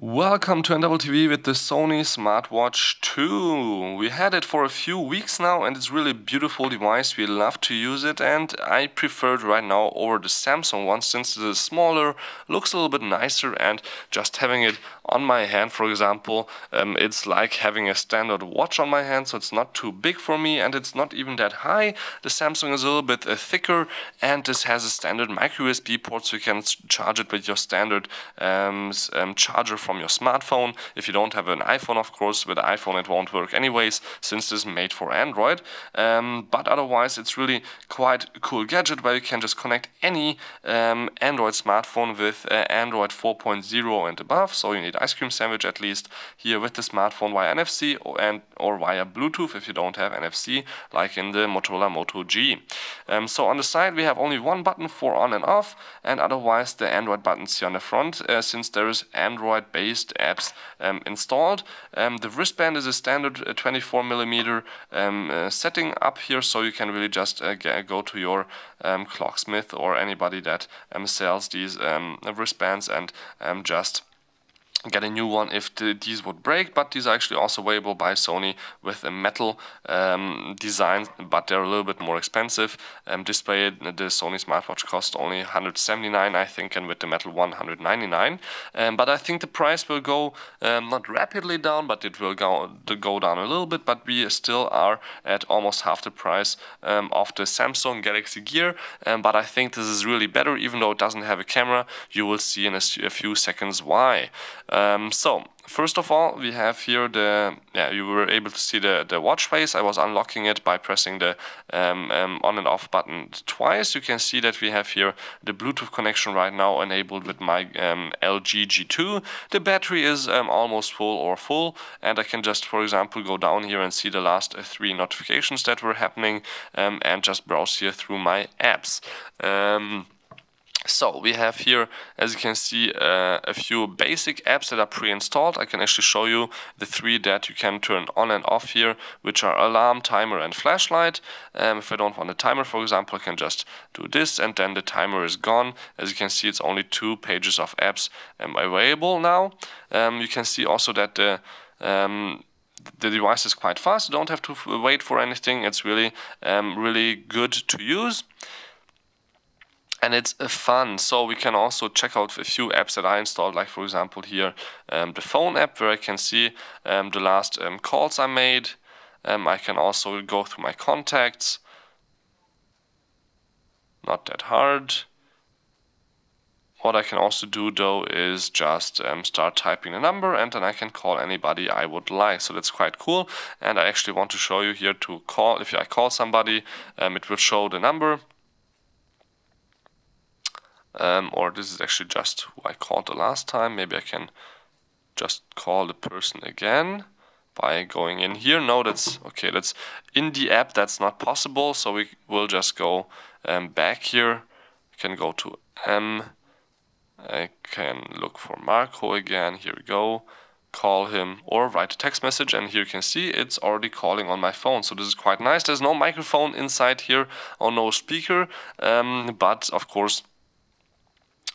Welcome to NWTV with the Sony Smartwatch 2. We had it for a few weeks now and it's really a beautiful device. We love to use it and I prefer it right now over the Samsung one since it is smaller, looks a little bit nicer, and just having it on my hand, for example, it's like having a standard watch on my hand, so it's not too big for me and it's not even that high. The Samsung is a little bit thicker and this has a standard micro USB port, so you can charge it with your standard charger from your smartphone. If you don't have an iPhone, of course, with the iPhone it won't work anyways since it's made for Android, but otherwise it's really quite a cool gadget where you can just connect any Android smartphone with Android 4.0 and above, so you need ice cream sandwich at least here with the smartphone via NFC or via Bluetooth if you don't have NFC, like in the Motorola Moto G. So on the side we have only one button for on and off, and otherwise the Android buttons here on the front, since there is Android-based apps installed. The wristband is a standard 24mm setting up here, so you can really just go to your clocksmith or anybody that sells these wristbands and just get a new one if these would break. But these are actually also available by Sony with a metal design, but they're a little bit more expensive. Display, the Sony Smartwatch cost only $179, I think, and with the metal one $199. But I think the price will go not rapidly down, but it will go down a little bit. But we still are at almost half the price of the Samsung Galaxy Gear. But I think this is really better, even though it doesn't have a camera. You will see in a few seconds why. So first of all, we have here you were able to see the watch face. I was unlocking it by pressing the on and off button twice. You can see that we have here the Bluetooth connection right now enabled with my LG G2. The battery is almost full, and I can just, for example, go down here and see the last 3 notifications that were happening and just browse here through my apps. So we have here, as you can see, a few basic apps that are pre-installed. I can actually show you the 3 that you can turn on and off here, which are alarm, timer, and flashlight. If I don't want a timer, for example, I can just do this and then the timer is gone. As you can see, it's only 2 pages of apps available now. You can see also that the device is quite fast. You don't have to wait for anything. It's really good to use. And it's fun, so we can also check out a few apps that I installed, like for example here the phone app, where I can see the last calls I made. I can also go through my contacts, not that hard. What I can also do though is just start typing a number, and then I can call anybody I would like. So that's quite cool, and I actually want to show you here to call. If I call somebody, it will show the number. Or this is actually just who I called the last time. Maybe I can just call the person again by going in here. No, that's okay. That's in the app. That's not possible. So we will just go back here. I can go to I can look for Marco again. Here we go. Call him or write a text message, and here you can see it's already calling on my phone. So this is quite nice. There's no microphone inside here or no speaker, but of course,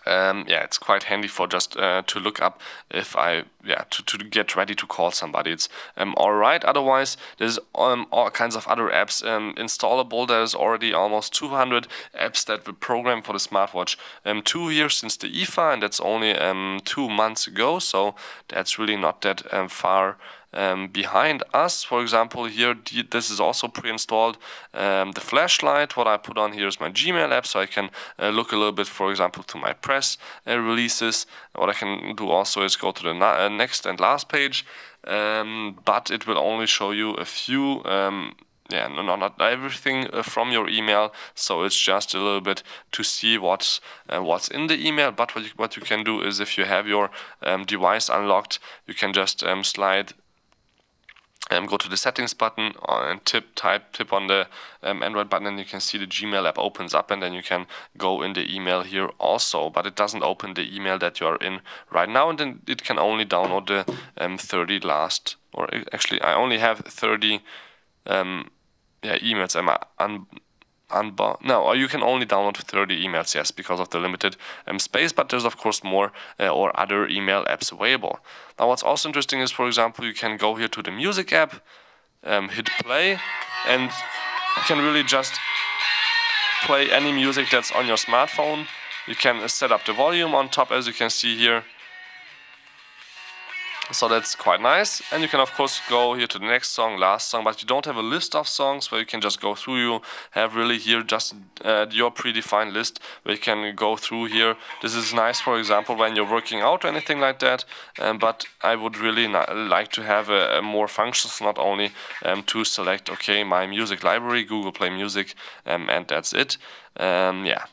it's quite handy for just to look up if to get ready to call somebody. It's alright. Otherwise, there's all kinds of other apps installable. There's already almost 200 apps that were programmed for the Smartwatch 2 here since the IFA, and that's only 2 months ago. So that's really not that far behind us. For example, here this is also pre-installed. The flashlight, what I put on here is my Gmail app, so I can look a little bit, for example, to my press releases. What I can do also is go to the next and last page, but it will only show you a few, not everything from your email, so it's just a little bit to see what's in the email. But what you can do is, if you have your device unlocked, you can just go to the settings button and tip on the Android button, and you can see the Gmail app opens up, and then you can go in the email here also. But it doesn't open the email that you are in right now, and then it can only download the 30 last, or actually I only have 30 emails no, or you can only download 30 emails, yes, because of the limited space, but there's of course more or other email apps available. Now what's also interesting is, for example, you can go here to the music app, hit play, and you can really just play any music that's on your smartphone. You can set up the volume on top, as you can see here. So that's quite nice, and you can of course go here to the next song, last song, but you don't have a list of songs where you can just go through. You have really here just your predefined list where you can go through here. This is nice, for example, when you're working out or anything like that, but I would really like to have more functions, not only to select, okay, my music library, Google Play Music, and that's it. Yeah.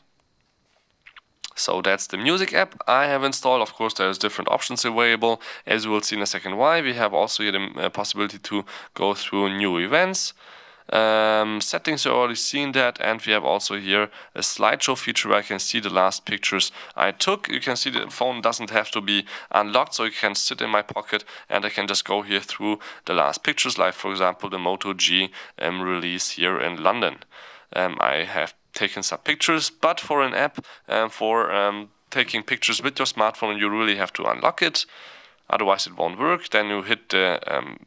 So that's the music app I have installed. Of course, there's different options available, as you will see in a second why. We have also here the possibility to go through new events. Settings, you already seen that, and we have also here a slideshow feature where I can see the last pictures I took. You can see the phone doesn't have to be unlocked, so you can sit in my pocket and I can just go here through the last pictures, like for example the Moto G release here in London. I have taken some pictures, but for an app, for taking pictures with your smartphone, you really have to unlock it, otherwise it won't work. Then you hit the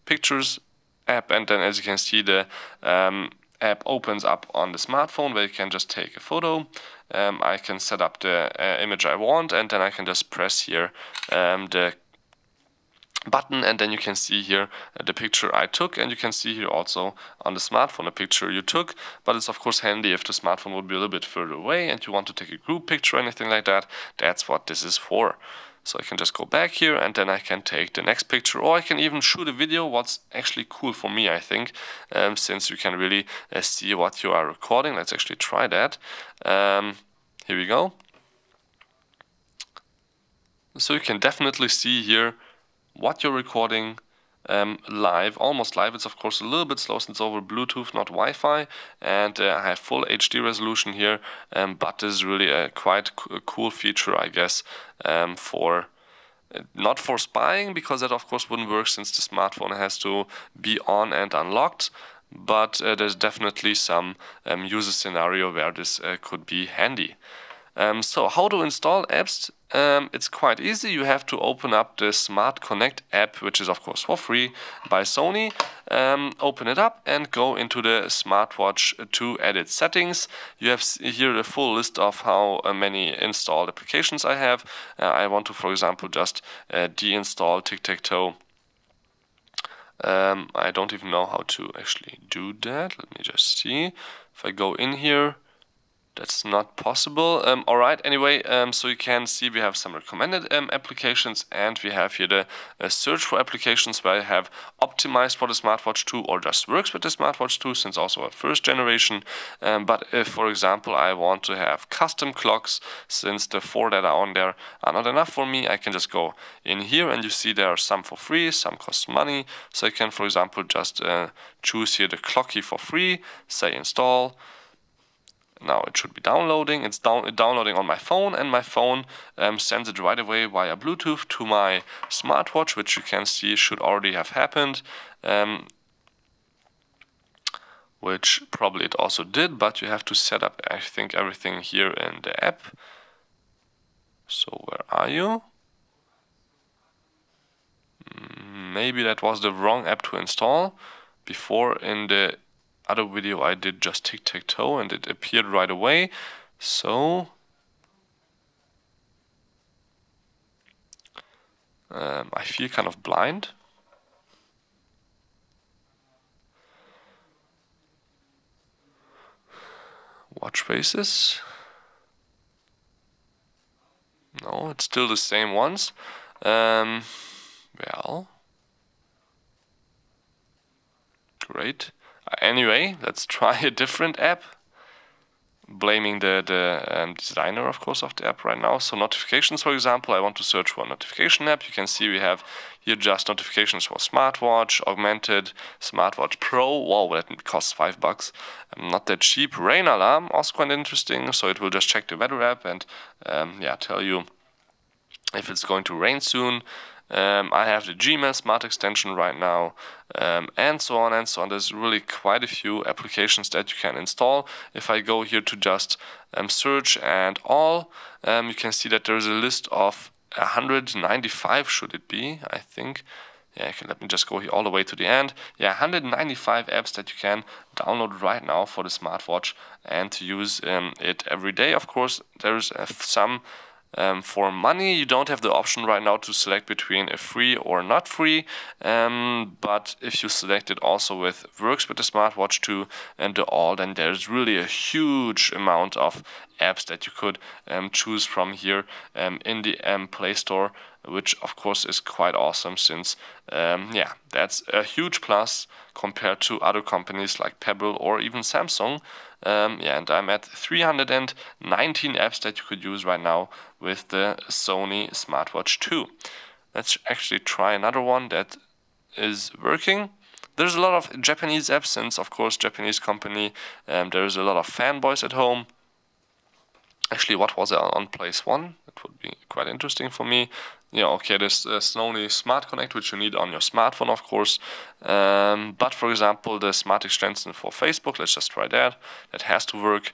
pictures app, and then as you can see, the app opens up on the smartphone where you can just take a photo. I can set up the image I want, and then I can just press here the button, and then you can see here the picture I took, and you can see here also on the smartphone a picture you took. But it's of course handy if the smartphone would be a little bit further away and you want to take a group picture or anything like that. That's what this is for. So I can just go back here, and then I can take the next picture, or I can even shoot a video. What's actually cool for me, I think, since you can really see what you are recording. Let's actually try that. Here we go. So you can definitely see here what you're recording live, almost live. It's of course a little bit slow since it's over Bluetooth, not Wi-Fi, and I have full HD resolution here, but this is really a quite cool feature, I guess, for not for spying, because that of course wouldn't work since the smartphone has to be on and unlocked, but there's definitely some user scenario where this could be handy. So how to install apps? It's quite easy. You have to open up the Smart Connect app, which is of course for free by Sony. Open it up and go into the Smartwatch to edit settings. You have here the full list of how many installed applications I have. I want to, for example, just deinstall Tic-Tac-Toe. I don't even know how to actually do that. Let me just see. If I go in here, that's not possible. Alright, anyway, so you can see we have some recommended applications, and we have here the search for applications where I have optimized for the Smartwatch 2 or just works with the Smartwatch 2, since also a first generation. But if, for example, I want to have custom clocks, since the 4 that are on there are not enough for me, I can just go in here, and you see there are some for free, some cost money. So I can, for example, just choose here the Clocky for free, say install. Now it should be downloading. It's downloading on my phone, and my phone sends it right away via Bluetooth to my smartwatch, which you can see should already have happened, which probably it also did, but you have to set up, I think, everything here in the app. So where are you? Maybe that was the wrong app to install. Before, in the other video, I did just Tic-Tac-Toe and it appeared right away. So I feel kind of blind. Watch faces. No, it's still the same ones. Well, great. Anyway, let's try a different app. Blaming the designer, of course, of the app right now. So notifications, for example, I want to search for a notification app. You can see we have here just notifications for Smartwatch, Augmented, Smartwatch Pro. Wow, that costs $5. Not that cheap. Rain alarm, also quite interesting. So it will just check the weather app and yeah, tell you if it's going to rain soon. I have the Gmail Smart extension right now, and so on and so on. There's really quite a few applications that you can install. If I go here to just search and all, you can see that there's a list of 195, should it be, I think. Yeah, let me just go here all the way to the end. Yeah, 195 apps that you can download right now for the smartwatch and to use it every day. Of course, there's some for money. You don't have the option right now to select between a free or not free, but if you select it also works with the smartwatch 2 and the all, then there's really a huge amount of apps that you could choose from here in the Play Store, which of course is quite awesome, since yeah, that's a huge plus compared to other companies like Pebble or even Samsung. Yeah, and I'm at 319 apps that you could use right now with the Sony Smartwatch 2. Let's actually try another one that is working. There's a lot of Japanese apps, since of course Japanese company, there's a lot of fanboys at home. Actually, what was it on place 1? That would be quite interesting for me. Yeah, okay, there's Sony Smart Connect, which you need on your smartphone, of course. But for example, the Smart Extension for Facebook, let's just try that. That has to work.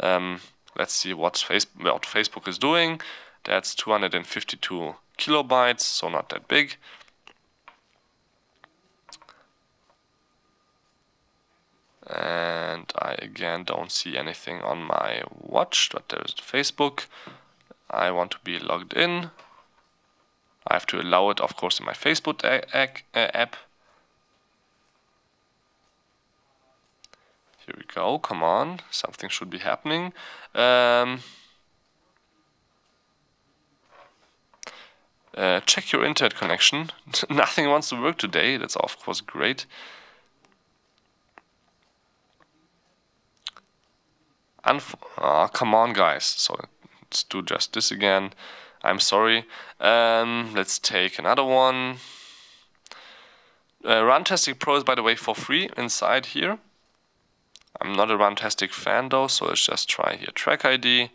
Let's see what Facebook is doing. That's 252 kilobytes, so not that big. And I again don't see anything on my watch, but there's Facebook. I want to be logged in. I have to allow it, of course, in my Facebook app. Here we go, come on, something should be happening. Check your internet connection. Nothing wants to work today, that's of course great. Come on guys, so let's do just this again. I'm sorry. Let's take another one. Runtastic Pro is, by the way, for free inside here. I'm not a Runtastic fan though, so let's just try here Track ID,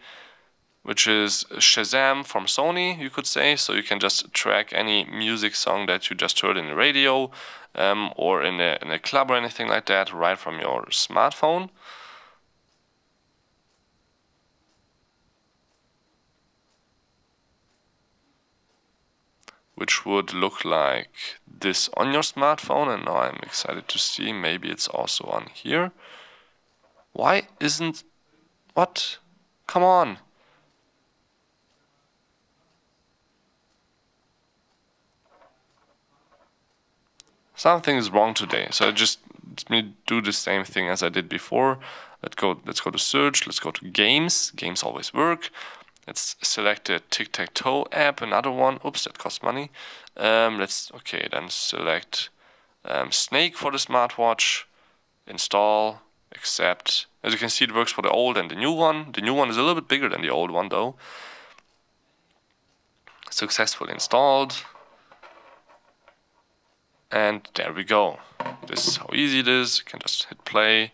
which is Shazam from Sony, you could say. So you can just track any music song that you just heard in the radio or in a club or anything like that right from your smartphone. Which would look like this on your smartphone, and now I'm excited to see, maybe it's also on here. Why isn't... what? Come on! Something is wrong today, so just let me do the same thing as I did before. Let's go to search, let's go to games. Games always work. Let's select the tic-tac-toe app, another one. Oops, that costs money. Okay, then select Snake for the smartwatch. Install, accept. As you can see, it works for the old and the new one. The new one is a little bit bigger than the old one though. Successfully installed. And there we go. This is how easy it is. You can just hit play.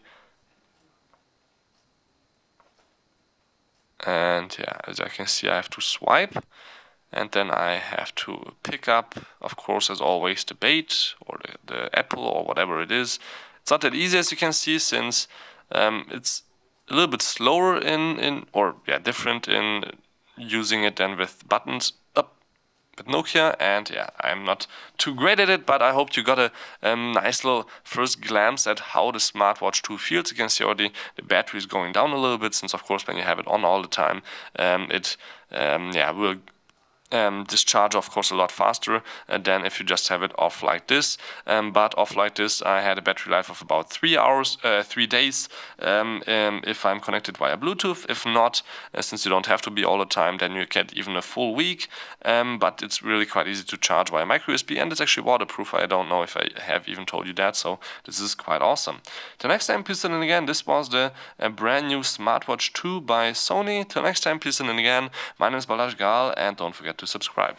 And yeah, as I can see, I have to swipe, and then I have to pick up, of course, as always, the bait or the apple or whatever it is. It's not that easy, as you can see, since it's a little bit slower different in using it than with buttons with Nokia, and yeah, I'm not too great at it, but I hope you got a nice little first glance at how the Smartwatch 2 feels. You can see already the battery is going down a little bit, since of course when you have it on all the time, it will discharge, of course, a lot faster than if you just have it off like this. But off like this, I had a battery life of about 3 days if I'm connected via Bluetooth. If not, since you don't have to be all the time, then you get even a full week. But it's really quite easy to charge via micro USB, and it's actually waterproof. I don't know if I have even told you that, so this is quite awesome. Till next time, please tune in again. This was the brand new Smartwatch 2 by Sony. Till next time, please tune in again. My name is Balazs Gal, and don't forget to subscribe.